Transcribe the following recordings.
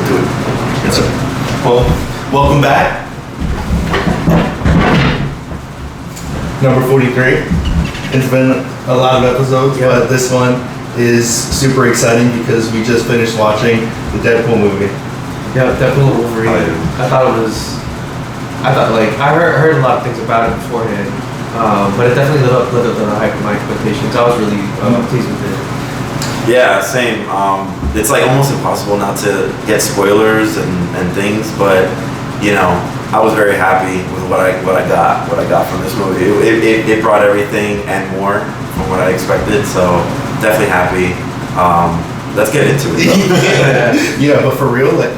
into it. Yes, sir. Well, welcome back. Number 43. It's been a lot of episodes, but this one is super exciting because we just finished watching the Deadpool movie. Yeah, Deadpool and Wolverine. I thought I heard a lot of things about it beforehand, but it definitely lived up to the hype of my expectations. I was really pleased with it. Yeah, same. It's like almost impossible not to get spoilers and things, but you know, I was very happy with what I got from this movie. It brought everything and more from what I expected, so definitely happy. Let's get into it. Yeah, but for real, like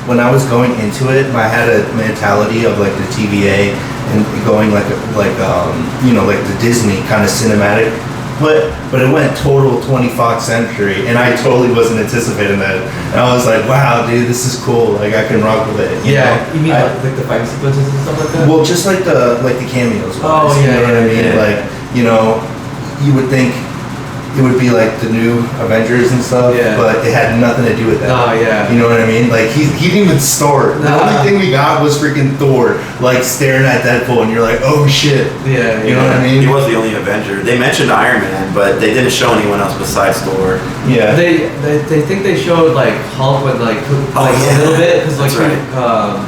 when I was going into it, I had a mentality of like the TVA and going like the Disney kind of cinematic. But it went total 20 Fox Century, and I totally wasn't anticipating that. And I was like, wow, dude, this is cool. Like, I can rock with it. You mean like the fighting sequences and stuff like that? Well, just like the cameos. Oh, you know what I mean? Yeah. Like, you know, you would think it would be like the new Avengers and stuff, but it had nothing to do with that. Oh, yeah. You know what I mean? Like, he didn't even start. The only thing we got was freaking Thor, like, staring at Deadpool, and you're like, oh, shit. Yeah. You know what I mean? He was the only Avenger. They mentioned Iron Man, but they didn't show anyone else besides Thor. Yeah. They think they showed like Hulk with like a little bit because like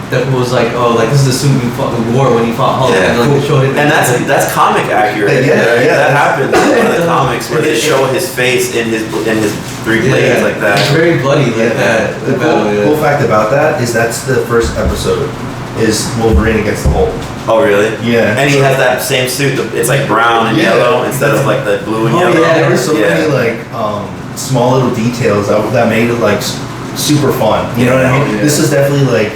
Deadpool was like, oh, like this is the suit we wore when he fought Hulk, and like they showed it. And that's comic accurate. That happens in the comics where they show his face in his three blades like that. It's very bloody like that. The cool fact about that is that's the first episode is Wolverine against the Hulk. Oh really? Yeah. And he has that same suit. It's like brown and yellow instead of like the blue and yellow. Yeah, there were so many like small little details that made it like super fun. You know what I mean? This is definitely like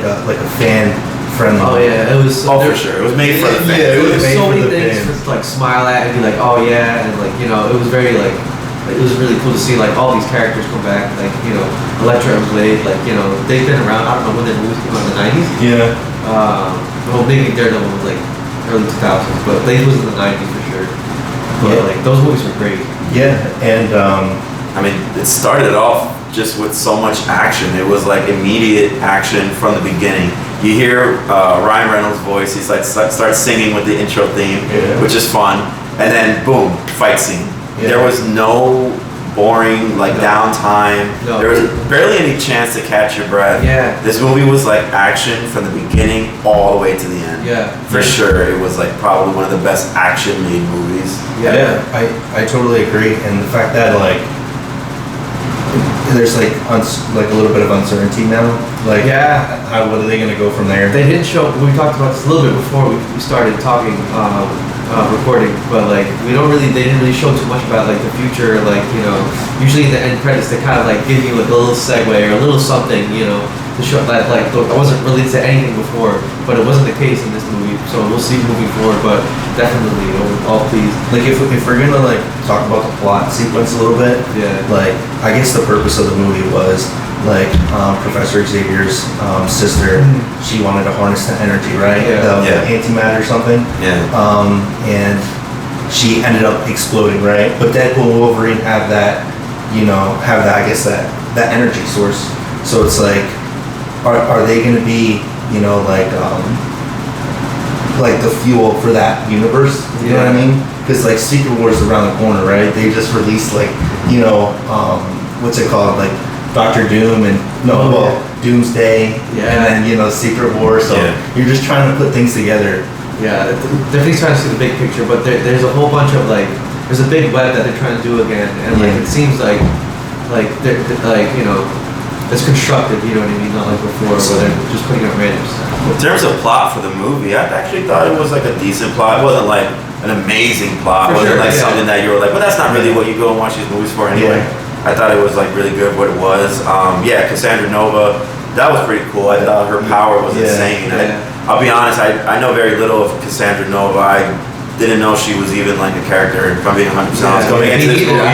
a fan friendly. Oh yeah, it was. For sure. It was made for the fans. Yeah, There was was made so for many the things fans. to like smile at and be like, oh yeah, and like it was very like. It was really cool to see like all these characters come back, like Elektra and Blade, like they've been around. I don't know when their movies came out in the '90s. Yeah. Well, maybe Daredevil was like early 2000s, but Blade was in the '90s for sure. But like those movies were great. Yeah, and I mean, it started off just with so much action. It was like immediate action from the beginning. You hear Ryan Reynolds' voice. He's like starts singing with the intro theme, which is fun, and then boom, fight scene. Yeah. There was no boring downtime. No. There was barely any chance to catch your breath. Yeah. This movie was like action from the beginning all the way to the end. Yeah. For sure, it was like probably one of the best action-made movies. yeah, I totally agree. And the fact that like there's like a little bit of uncertainty now. Like what are they gonna go from there? They didn't show. We talked about this a little bit before we started talking. Recording, but like they didn't really show too much about like the future. Like usually in the end credits they kind of like give you like a little segue or a little something, to show that like I wasn't related to anything before, but it wasn't the case in this movie. So we'll see moving forward, but definitely all pleased. Like if we're gonna like talk about the plot sequence a little bit, like I guess the purpose of the movie was like Professor Xavier's sister, she wanted to harness the energy, right? The antimatter or something. And she ended up exploding, right? But Deadpool and Wolverine have that, I guess that energy source. So it's like, are they gonna be, like the fuel for that universe? You know what I mean? Because like Secret Wars is around the corner, right? They just released like, what's it called? Like Doctor Doom and Doomsday, and then Secret War. So you're just trying to put things together. Yeah, definitely trying to see the big picture, but there's a whole bunch of like there's a big web that they're trying to do again, and like it seems like they're it's constructive. You know what I mean? Not like before, where they're just putting out random stuff. In terms of plot for the movie, I actually thought it was like a decent plot. It wasn't like an amazing plot. It wasn't like something that you were like, but that's not really what you go and watch these movies for anyway. I thought it was like really good what it was. Cassandra Nova, that was pretty cool. I thought her power was insane. I'll be honest, I know very little of Cassandra Nova. I didn't know she was even like a character, if I'm being 100% honest. Going into this movie,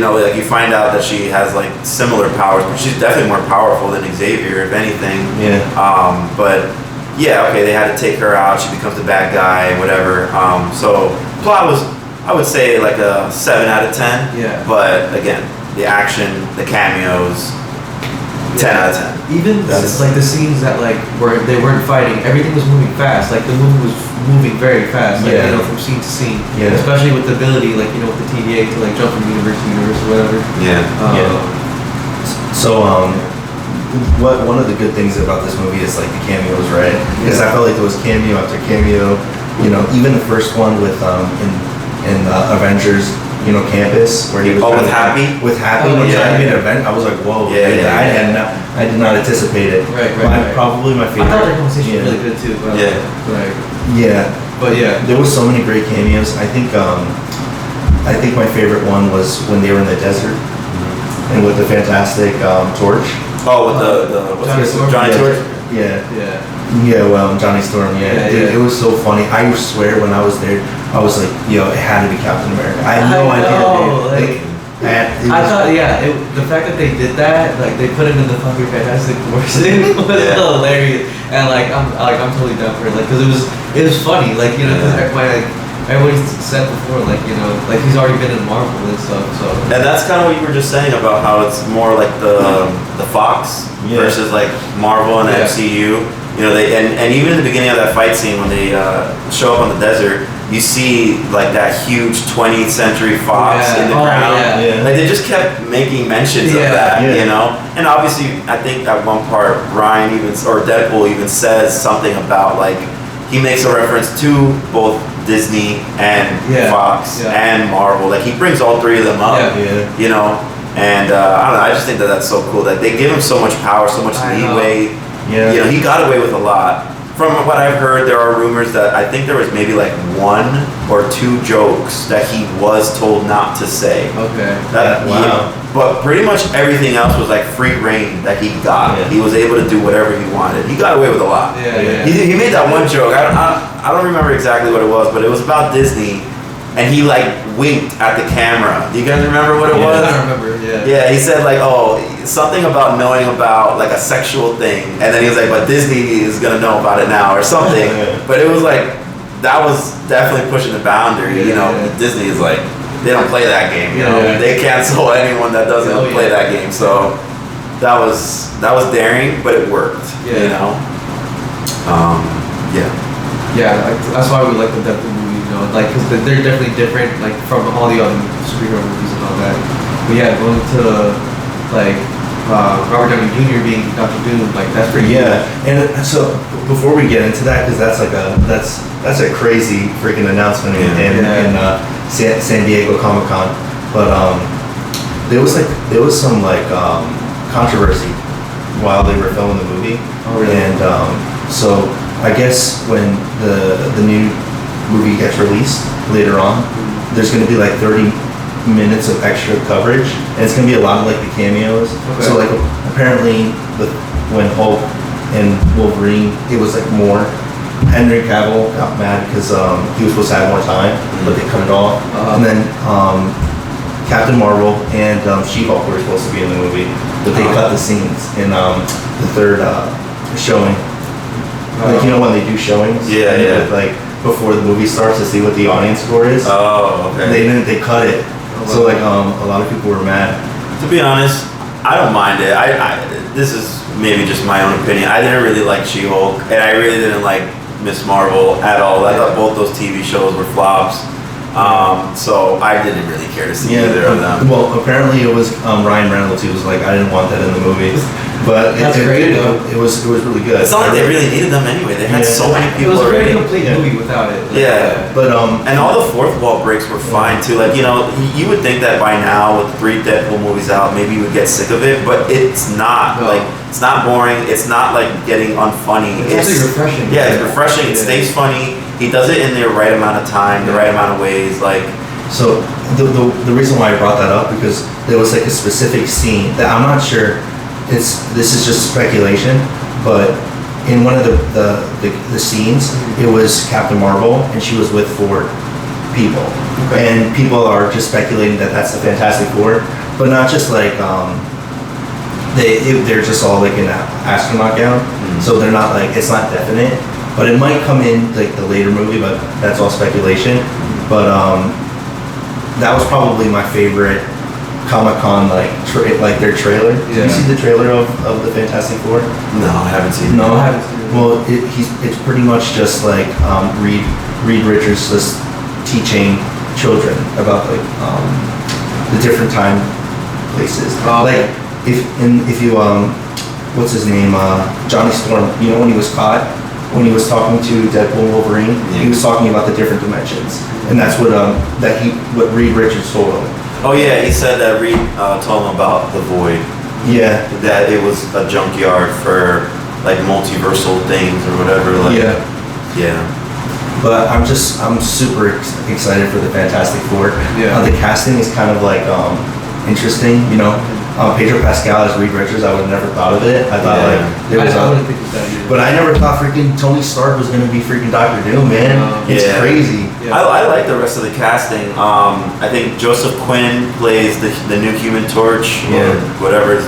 like you find out that she has like similar powers, but she's definitely more powerful than Xavier, if anything. They had to take her out. She becomes the bad guy, whatever. So plot was, I would say, like a 7 out of 10. Yeah. But again, the action, the cameos, 10 out of 10. Even like the scenes that like where they weren't fighting, everything was moving fast. Like the movie was moving very fast. Like, you know, from scene to scene. Yeah. Especially with the ability, like, you know, with the TVA to like jump from universe to universe or whatever. Yeah. So one of the good things about this movie is like the cameos, right? Because I felt like there was cameo after cameo. You know, even the first one with in Avengers, you know, Campus, where he was with Happy? With Happy, when trying to be an event, I was like, whoa, I did not anticipate it. Right. Probably my favorite. I thought that conversation was really good too. But there was so many great cameos. I think my favorite one was when they were in the desert and with the fantastic Torch. Oh, with the what's Johnny Torch? Well, Johnny Storm, Dude, it was so funny. I swear when I was there, I was like, yo, it had to be Captain America. I had no idea, dude. The fact that they did that, like they put him in the fucking Fantastic Four scene was hilarious, and I'm totally down for it, like, cause it was funny, like, you know, everybody said before, like, you know, like he's already been in Marvel and stuff, so. And that's kind of what you were just saying about how it's more like the Fox versus like Marvel and the MCU. You know, and even in the beginning of that fight scene when they show up on the desert, you see like that huge 20th century fox in the ground. Like they just kept making mentions of that, you know. And obviously, I think at one part Ryan or Deadpool even says something about like he makes a reference to both Disney and Fox and Marvel. Like he brings all three of them up, you know. And I don't know. I just think that that's so cool. That they give him so much power, so much leeway. You know, he got away with a lot. From what I've heard, there are rumors that I think there was maybe like 1 or 2 jokes that he was told not to say. Okay. But pretty much everything else was like free reign that he got. He was able to do whatever he wanted. He got away with a lot. He made that one joke. I don't remember exactly what it was, but it was about Disney. And he like winked at the camera. Do you guys remember what it was? I remember, he said like, oh, something about knowing about like a sexual thing. And then he was like, but Disney is gonna know about it now or something. But it was like, that was definitely pushing the boundary. You know, Disney is like, they don't play that game. You know, they cancel anyone that doesn't play that game. So that was daring, but it worked. You know. That's why we like the Deadpool movie, you know, like, cause they're definitely different, like, from all the other superhero movies and all that. But going to like Robert Downey Jr. being Dr. Doom, like that's pretty cool. And so before we get into that, because that's a crazy freaking announcement in San Diego Comic-Con, but there was some controversy while they were filming the movie. Oh, really? And so I guess when the new movie gets released later on, there's going to be like 30 minutes of extra coverage, and it's going to be a lot of like the cameos. So like apparently when Hulk and Wolverine, it was like more. Henry Cavill got mad because he was supposed to have more time, but they cut it off. And then Captain Marvel and She-Hulk were supposed to be in the movie, but they cut the scenes in the third showing. Like, you know, when they do showings, like before the movie starts to see what the audience score is. They cut it. So like a lot of people were mad. To be honest, I don't mind it. This is maybe just my own opinion. I didn't really like She-Hulk, and I really didn't like Miss Marvel at all. I thought both those TV shows were flops. So I didn't really care to see either of them. Well, apparently it was Ryan Reynolds. He was like, I didn't want that in the movie. But it was really good. It's not like they really needed them anyway. They had so many people. It was a already. very complete movie without it. But and all the fourth wall breaks were fine too. Like, you know, you would think that by now with 3 Deadpool movies out, maybe you would get sick of it, but it's not. Like, it's not boring. It's not like getting unfunny. It's actually refreshing. Yeah, it's refreshing. It stays funny. He does it in the right amount of time, the right amount of ways. Like, so the reason why I brought that up, because there was like a specific scene that I'm not sure. This is just speculation, but in one of the scenes, it was Captain Marvel, and she was with 4 people, and people are just speculating that that's the Fantastic Four, but not just like they're just all like in an astronaut gown, so they're not like, it's not definite, but it might come in like the later movie, but that's all speculation. But that was probably my favorite Comic-Con like their trailer. Did you see the trailer of the Fantastic Four? No, I haven't seen it. No, I haven't seen it. Well, it's pretty much just like Reed Richards just teaching children about like the different time places. Oh, like if you what's his name, Johnny Storm, you know, when he was caught, when he was talking to Deadpool and Wolverine, he was talking about the different dimensions, and that's what Reed Richards told him. Oh yeah, he said that Reed told him about the Void. Yeah, that it was a junkyard for like multiversal things or whatever. Like, yeah. But I'm super excited for the Fantastic Four. Yeah. The casting is kind of like interesting, you know. Pedro Pascal as Reed Richards, I would have never thought of it. I thought I wouldn't think of that either. But I never thought freaking Tony Stark was gonna be freaking Doctor Doom, man. It's crazy. Yeah. I like the rest of the casting. I think Joseph Quinn plays the new Human Torch or whatever.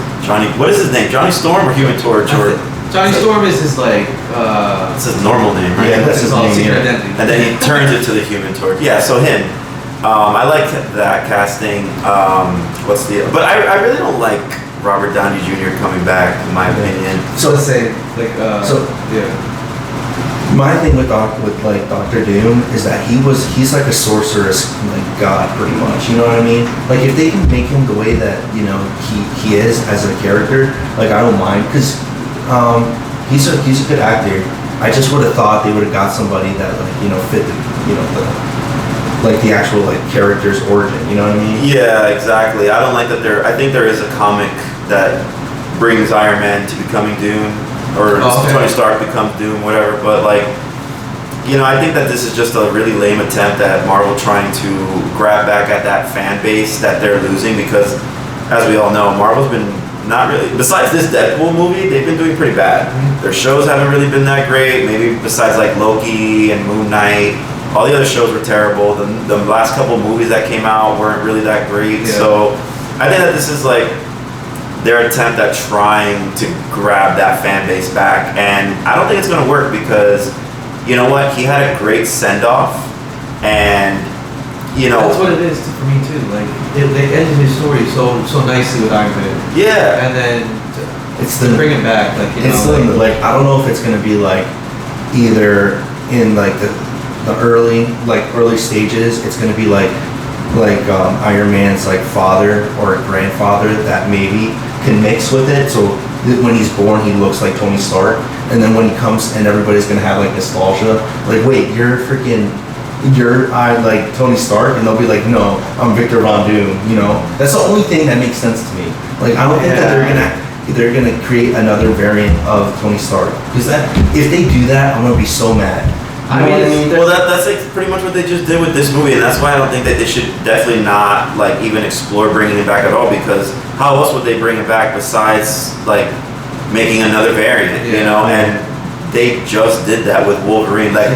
What is his name? Johnny Storm or Human Torch or? Johnny Storm is his like. It's his normal name, right? Yeah, that's his secret name. identity. And then he turns it to the Human Torch. Yeah, so him. I like that casting. But I really don't like Robert Downey Jr. coming back, in my opinion. So the same, like, my thing with Doctor Doom is that he's like a sorceress, like god, pretty much. You know what I mean? Like if they can make him the way that you know he is as a character, like I don't mind because he's a good actor. I just would have thought they would have got somebody that like you know fit the actual like character's origin, you know what I mean? Yeah, exactly. I don't like that I think there is a comic that brings Iron Man to becoming Doom, or Tony Stark becomes Doom, whatever, but like, you know, I think that this is just a really lame attempt at Marvel trying to grab back at that fan base that they're losing because, as we all know, Marvel's been not really, besides this Deadpool movie, they've been doing pretty bad. Their shows haven't really been that great, maybe besides like Loki and Moon Knight. All the other shows were terrible. The last couple movies that came out weren't really that great. Yeah. So I think that this is like their attempt at trying to grab that fan base back. And I don't think it's going to work because, you know what? He had a great send-off. And, you know. That's what it is for me too. Like, they ended his story so nicely with Iron Man. Yeah. And then It's to bring it back. Like, you know. Like I don't know if it's going to be like either in like the early stages, it's gonna be like Iron Man's like father or grandfather that maybe can mix with it. So when he's born, he looks like Tony Stark, and then when he comes, and everybody's gonna have like nostalgia. Like, wait, you're like Tony Stark, and they'll be like, no, I'm Victor Von Doom. You know, that's the only thing that makes sense to me. Like, I don't think that they're gonna create another variant of Tony Stark because if they do that, I'm gonna be so mad. Well, that's like pretty much what they just did with this movie, and that's why I don't think that they should definitely not like even explore bringing it back at all. Because how else would they bring it back besides like making another variant, you know? And they just did that with Wolverine. Like,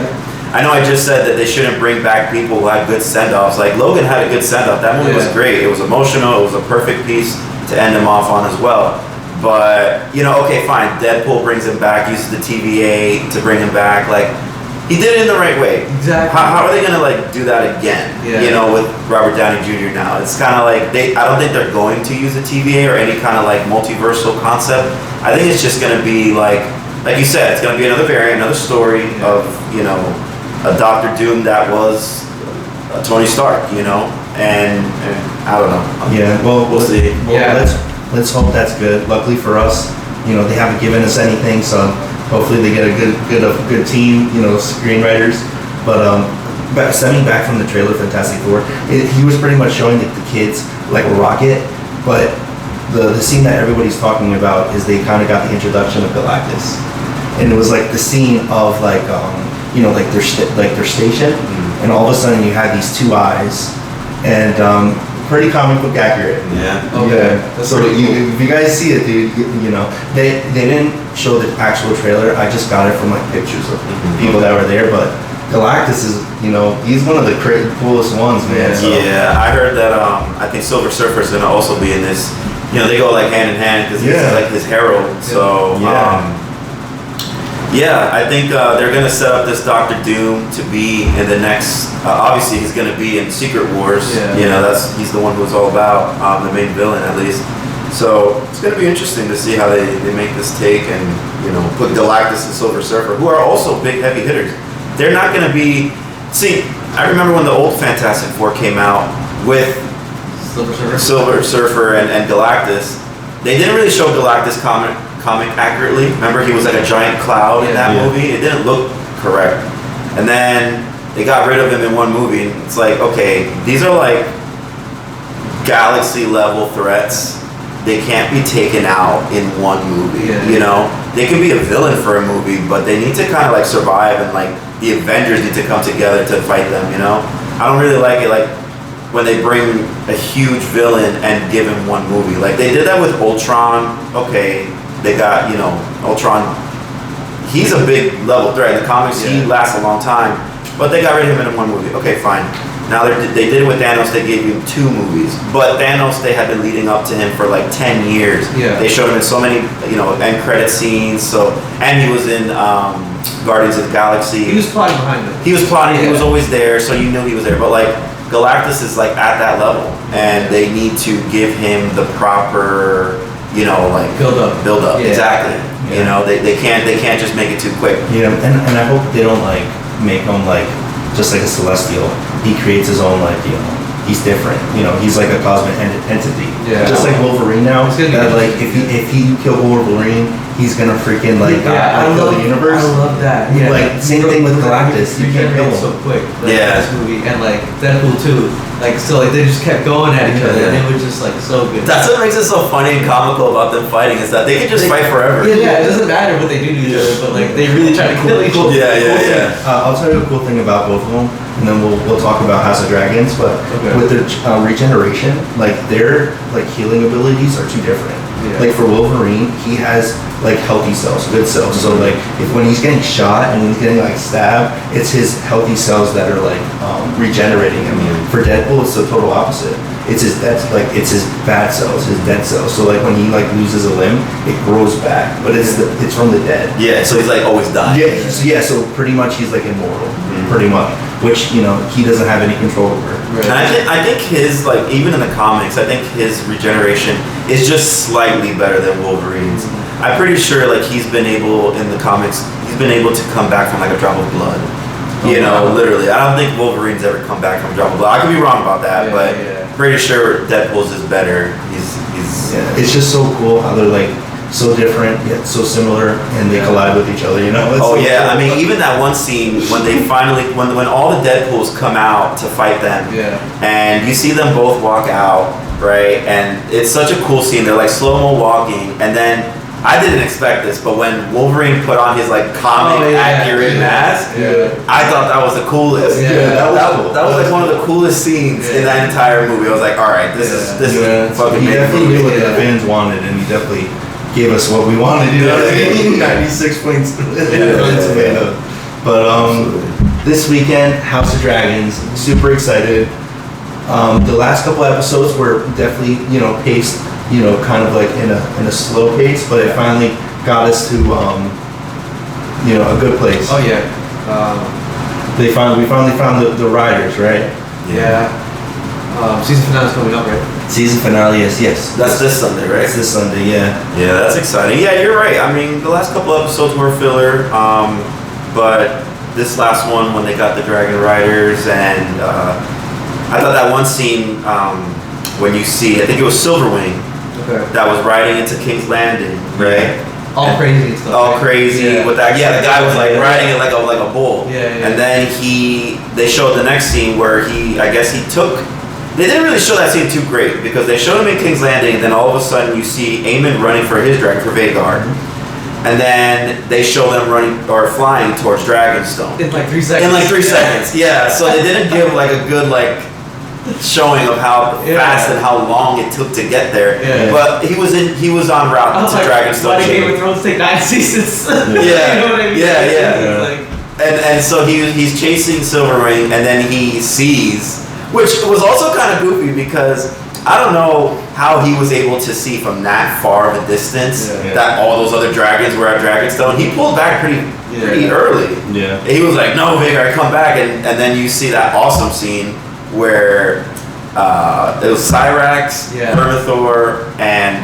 I know I just said that they shouldn't bring back people who had good send-offs. Like Logan had a good send-off. That movie was great. It was emotional. It was a perfect piece to end him off on as well. But you know, okay, fine. Deadpool brings him back. Uses the TVA to bring him back. Like. He did it in the right way. Exactly. How are they gonna like do that again? Yeah. You know, with Robert Downey Jr. now, it's kind of like I don't think they're going to use the TVA or any kind of like multiversal concept. I think it's just gonna be like you said, it's gonna be another variant, another story of you know a Doctor Doom that was a Tony Stark. You know, and I don't know. Yeah. Well, we'll see. Well, let's hope that's good. Luckily for us, you know, they haven't given us anything, so. Hopefully they get a good team, you know, screenwriters. But stemming back from the trailer, Fantastic Four, he was pretty much showing the kids like a rocket. But the scene that everybody's talking about is they kind of got the introduction of Galactus, and it was like the scene of like you know like their station, and all of a sudden you had these two eyes, and pretty comic book accurate. Yeah. Okay. Yeah. So if you guys see it, dude, you know they didn't show the actual trailer. I just got it from like pictures of people that were there. But Galactus is, you know, he's one of the coolest ones, man. So. Yeah, I heard that. I think Silver Surfer's gonna also be in this. You know, they go like hand in hand because he's like his herald. So Yeah, I think they're gonna set up this Doctor Doom to be in the next. Obviously, he's gonna be in Secret Wars. Yeah. You know, he's the one who's all about the main villain, at least. So it's gonna be interesting to see how they make this take and put Galactus and Silver Surfer, who are also big heavy hitters. They're not gonna be. See, I remember when the old Fantastic Four came out with Silver Surfer and Galactus. They didn't really show Galactus comic accurately. Remember, he was like a giant cloud in that movie. It didn't look correct. And then they got rid of him in one movie. And it's like, okay, these are like galaxy level threats. They can't be taken out in one movie. They can be a villain for a movie, but they need to kind of like survive, and like the Avengers need to come together to fight them. I don't really like it like when they bring a huge villain and give him one movie. Like they did that with Ultron. Okay, they got Ultron. He's a big level threat in the comics. He lasts a long time, but they got rid of him in one movie. Okay, fine. Now they did it with Thanos. They gave him 2 movies, but Thanos, they had been leading up to him for like 10 years. Yeah. They showed him in so many end credit scenes. And he was in Guardians of the Galaxy. He was plotting behind them. He was plotting. He was always there, so you knew he was there. But like Galactus is like at that level, and they need to give him the proper like build up. Exactly. They can't just make it too quick. And I hope they don't like make him like just like a celestial. He creates his own he's different. He's like a cosmic entity. Yeah. Just like Wolverine now. That like if he kill Wolverine, he's gonna freaking kill the universe. I love that. Yeah. Like same thing with Galactus. You can't kill him so quick. Yeah. This movie and like Deadpool too. Like so, like they just kept going at each other, and it was just like so good. That's what makes it so funny and comical about them fighting, is that they can just fight forever. Yeah, it doesn't matter what they do to each other, but like they really try to kill each other. Yeah. I'll tell you a cool thing about both of them, and then we'll talk about House of Dragons. But with their regeneration, like their healing abilities are too different. Yeah. Like for Wolverine, he has like healthy cells, good cells. So like when he's getting shot and he's getting like stabbed, it's his healthy cells that are like regenerating him. For Deadpool, it's the total opposite. It's his bad cells, his dead cells. So like when he like loses a limb, it grows back, but it's from the dead. Yeah, so he's like always dying. Yeah, so pretty much he's like immortal, pretty much, which he doesn't have any control over. Right. And I think his even in the comics, I think his regeneration is just slightly better than Wolverine's. I'm pretty sure he's been able in the comics, he's been able to come back from like a drop of blood. Literally. I don't think Wolverine's ever come back from a drop of blood. I could be wrong about that, but pretty sure Deadpool's is better. It's just so cool how they're like so different yet so similar, and they collide with each other. I mean, even that one scene when they finally when all the Deadpools come out to fight them, and you see them both walk out, right? And it's such a cool scene. They're like slow-mo walking, and then I didn't expect this, but when Wolverine put on his comic accurate mask, I thought that was the coolest. That was like one of the coolest scenes in that entire movie. I was like, all right, this is fucking. He definitely knew what the fans wanted, and he definitely gave us what we wanted. 96 points. Tomato. But this weekend, House of Dragons, super excited. The last couple episodes were definitely paced. Kind of like in a slow pace, but it finally got us to a good place. Oh yeah. We finally found the riders, right? Yeah. Season finale's coming up, right? Season finale is yes. That's this Sunday, right? It's this Sunday, yeah. Yeah, that's exciting. Yeah, you're right. I mean, the last couple episodes were filler, but this last one when they got the Dragon Riders, and I thought that one scene when you see, I think it was Silverwing. That was riding into King's Landing, right? All crazy and stuff. All crazy with that. Yeah, the guy was riding it like a bull. Yeah. And then they showed the next scene where I guess he took. They didn't really show that scene too great because they showed him in King's Landing, and then all of a sudden you see Aemon running for his dragon for Vhagar, and then they show them running or flying towards Dragonstone in like 3 seconds. Yeah. So they didn't give a good showing of how fast and how long it took to get there. Yeah. But he was on route to Dragonstone. Why did Game of Thrones take 9 seasons? Yeah. You know what I mean? Yeah. And so he's chasing Silverwing, and then he sees, which was also kind of goofy because I don't know how he was able to see from that far of a distance that all those other dragons were at Dragonstone. He pulled back pretty early. Yeah. He was like, no, Vigor, come back. And then you see that awesome scene where it was Cyrax, Vermithor, and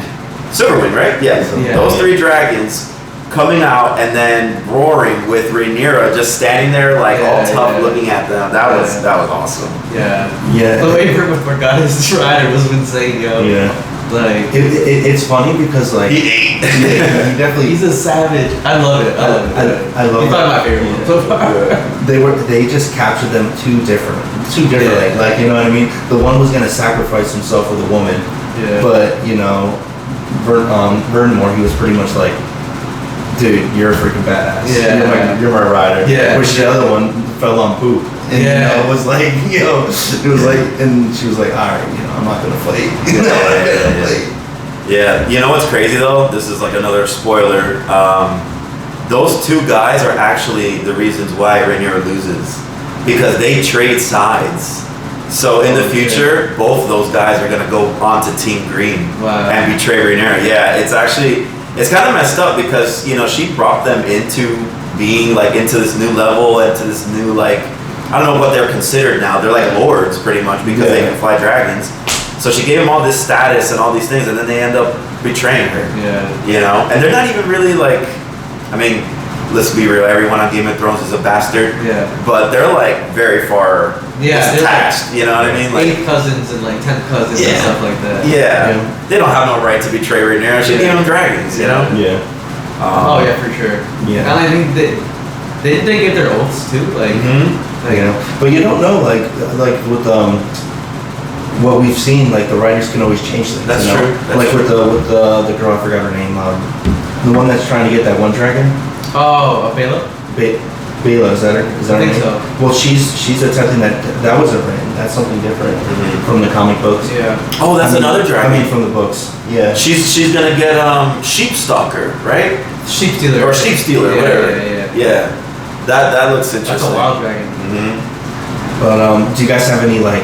Silverwing, right? Yes. Those three dragons coming out and then roaring with Rhaenyra just standing there like all tough looking at them. That was awesome. Yeah. Yeah. The way Vermithor got his rider was insane, yo. Yeah. Like it's funny because like He ate. he definitely he's a savage. I love it. I love it. I love He's it. probably my favorite one so far. They just captured them too differently. Yeah. Like, you know what I mean? The one was gonna sacrifice himself for the woman, but you know, Vernmore, he was pretty much like, dude, you're a freaking badass. Yeah. You're my rider. Yeah. Which the other one fell on poop. And you know, it was like, you know, it was like, and she was like, all right, you know, I'm not gonna fight. Yeah, you know what's crazy though? This is like another spoiler. Those two guys are actually the reasons why Rhaenyra loses, because they trade sides. So in the future, both of those guys are gonna go onto Team Green and betray Rhaenyra. Yeah, it's kind of messed up because, you know, she brought them into being like into this new level, into this new like, I don't know what they're considered now. They're like lords pretty much because they can fly dragons. So she gave them all this status and all these things, and then they end up betraying her. Yeah. You know, and they're not even really like, I mean, let's be real. Everyone on Game of Thrones is a bastard. Yeah. But they're like very far detached. Like, you know what I mean? Like 8 cousins and like 10 cousins and stuff like that. Yeah. They don't have no right to betray Rhaenyra. She gave them dragons. You know. Yeah. Oh yeah, for sure. Yeah. And I think they give their oaths too, like. You know, but you don't know, like with what we've seen, like the writers can always change things. That's true. That's with the girl, I forgot her name, the one that's trying to get that one dragon. Oh, Bela. Bela, is that her? I think so. Well, she's attempting that wasn't written. That's something different from the comic books. Yeah. Oh, that's another dragon. I mean, from the books. Yeah. She's gonna get Sheepstalker, right? Sheep Stealer. Or Sheep Stealer, whatever. Yeah. That looks interesting. That's a wild dragon. But do you guys have any like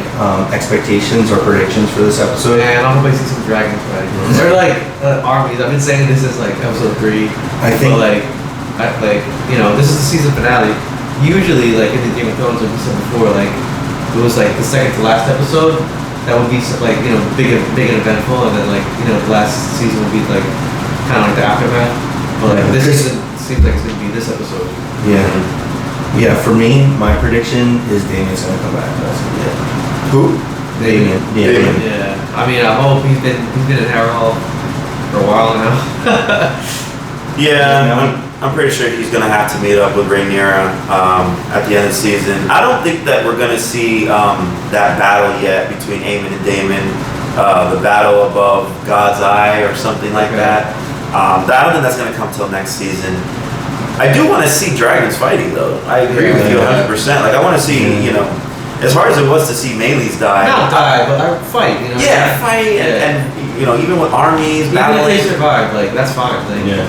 expectations or predictions for this episode? Man, I hope I see some dragons fighting. They're like armies. I've been saying this is like episode 3. I think you know, this is the season finale. Usually, like in the Game of Thrones, like we said before, like it was like the second to last episode that would be like, you know, big and eventful, and then like, you know, the last season would be like kind of like the aftermath. But like this season seems like it's gonna be this episode. Yeah. Yeah, for me, my prediction is Damien's gonna come back. That's it. Who? Damien. Yeah. I mean, I hope he's been in Harrenhal for a while now. I'm pretty sure he's gonna have to meet up with Rhaenyra at the end of the season. I don't think that we're gonna see that battle yet between Aemon and Daemon, the battle above God's Eye or something like that. I don't think that's gonna come till next season. I do want to see dragons fighting though. I agree with you 100%. Like I want to see, you know, as hard as it was to see Melees die. Not die, but I fight. You know. Yeah, fight and you know, even with armies battling. Even if they survive, like that's fine. Like, you know,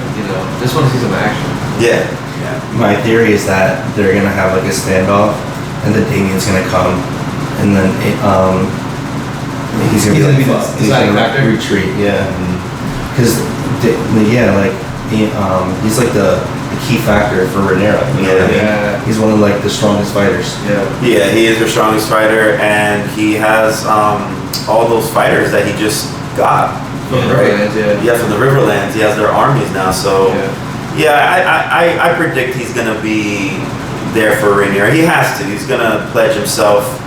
just want to see some action. Yeah. My theory is that they're gonna have like a standoff, and then Damien's gonna come, and then he's gonna retreat. Yeah, because he's like the key factor for Rhaenyra. You know what I mean? He's one of like the strongest fighters. Yeah, he is the strongest fighter, and he has all those fighters that he just got. From the Riverlands. He has their armies now. So I predict he's gonna be there for Rhaenyra. He has to. He's gonna pledge himself.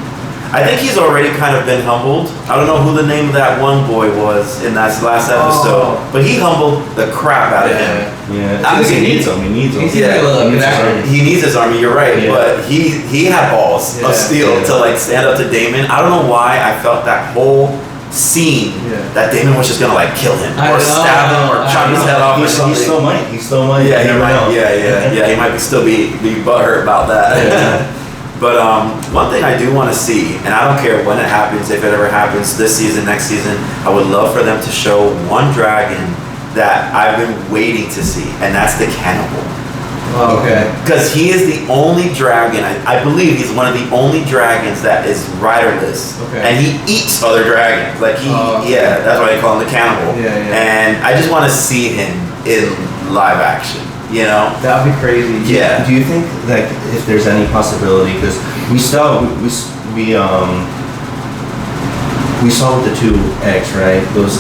I think he's already kind of been humbled. I don't know who the name of that one boy was in that last episode, but he humbled the crap out of him. Yeah, I think he needs him. He needs him. He needs his army. You're right, but he had balls of steel to like stand up to Daemon. I don't know why I felt that whole scene that Daemon was just gonna like kill him or stab him or chop his head off or something. He still might. Yeah, he might. He might still be butthurt about that. But one thing I do want to see, and I don't care when it happens, if it ever happens, this season, next season, I would love for them to show one dragon that I've been waiting to see, and that's the cannibal. Oh, okay. Because he is the only dragon, I believe he's one of the only dragons that is riderless. Okay. And he eats other dragons. Like yeah, that's why they call him the cannibal. Yeah. And I just want to see him in live action, you know? That would be crazy. Yeah. Do you think that if there's any possibility, because we saw with the two eggs, right? Those,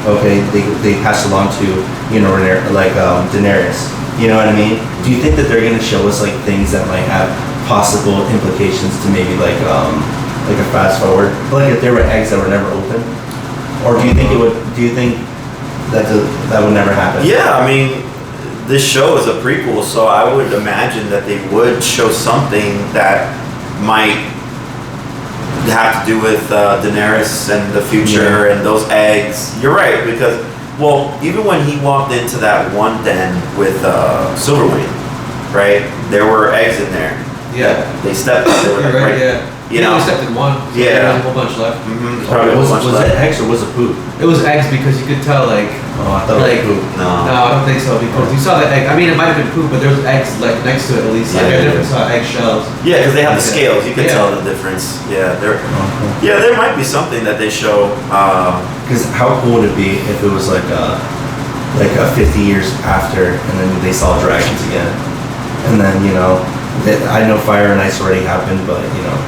okay, they passed along to, you know, like Daenerys. You know what I mean? Do you think that they're gonna show us like things that might have possible implications to maybe like a fast forward? Like if there were eggs that were never opened, or do you think it would? Do you think that that would never happen? Yeah, I mean, this show is a prequel, so I would imagine that they would show something that might have to do with Daenerys and the future and those eggs. You're right, because, well, even when he walked into that one den with Silverwing, right, there were eggs in there. Yeah. They stepped on. They were like, right, right, yeah. you know? They stepped in one. So Yeah. There was a whole bunch left. Mm-hmm. Was it eggs or was it poop? It was eggs because you could tell, like, Oh, I thought like, it was poop. no, I don't think so, because you saw the egg. I mean, it might have been poop, but there was eggs like next to it at least. Like, Yeah. I never saw egg shells. Yeah, because they have the scales. You can Yeah. tell the difference. Yeah, Okay. yeah, there might be something that they show. Because how cool would it be if it was like 50 years after, and then they saw dragons again, and then you know, I know fire and ice already happened, but you know,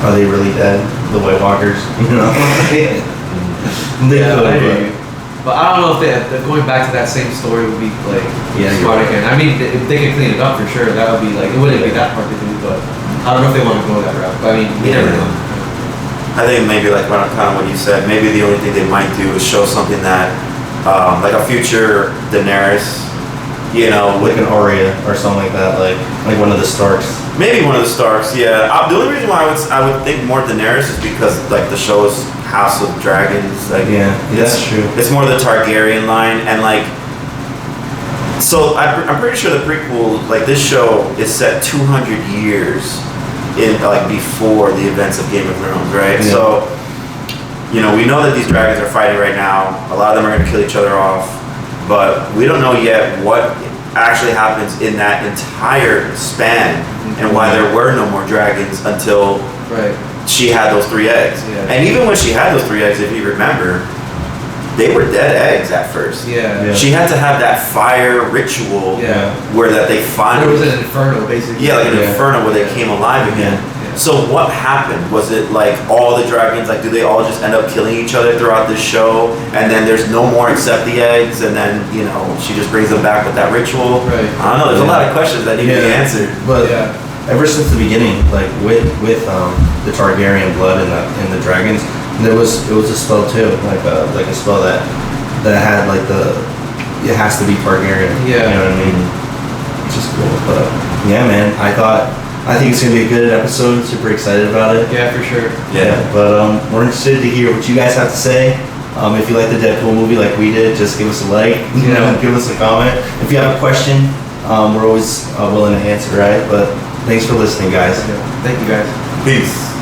are they really dead? The White Walkers, you know? They Yeah, could, I hear but- you. But I don't know if going back to that same story would be like Yeah, smart you're right. again. I mean, if they could clean it up for sure, that would be like, it wouldn't be that hard to do, but I don't know if they want to go that route. But I mean, you never know. I think maybe like kind of what you said. Maybe the only thing they might do is show something that, like a future Daenerys, you know, like an Arya or something like that, like one of the Starks. maybe one of the Starks. Yeah. The only reason why I would think more Daenerys is because like the show is House of Dragons. Like Yeah, that's true. It's more the Targaryen line, and like. So I'm pretty sure the prequel, like this show, is set 200 years in like before the events of Game of Thrones, right? Yeah. So, you know, we know that these dragons are fighting right now. A lot of them are going to kill each other off, but we don't know yet what actually happens in that entire span and why there were no more dragons until Right. she had those 3 eggs. Yeah. And even when she had those 3 eggs, if you remember, they were dead eggs at first. Yeah. Yeah. She had to have that fire ritual Yeah. where that they There finally was an inferno, basically. yeah, like an Yeah. inferno where they came alive again. Yeah. So what happened? Was it like all the dragons, like do they all just end up killing each other throughout this show? And then there's no more except the eggs, and then, you know, she just brings them back with that ritual? Right. I don't know, there's a lot of questions that need to be answered. But Yeah. ever since the beginning, like with the Targaryen blood and the dragons, it was a spell too, like a spell that had like it has to be Targaryen. Yeah. You know what I mean? Which is cool. But yeah, man, I think it's gonna be a good episode. Super excited about it. Yeah, for sure. Yeah. But we're interested to hear what you guys have to say. If you like the Deadpool movie like we did, just give us a like. You know, give us a comment. If you have a question, we're always willing to answer. Right? But thanks for listening, guys. Thank you guys. Peace.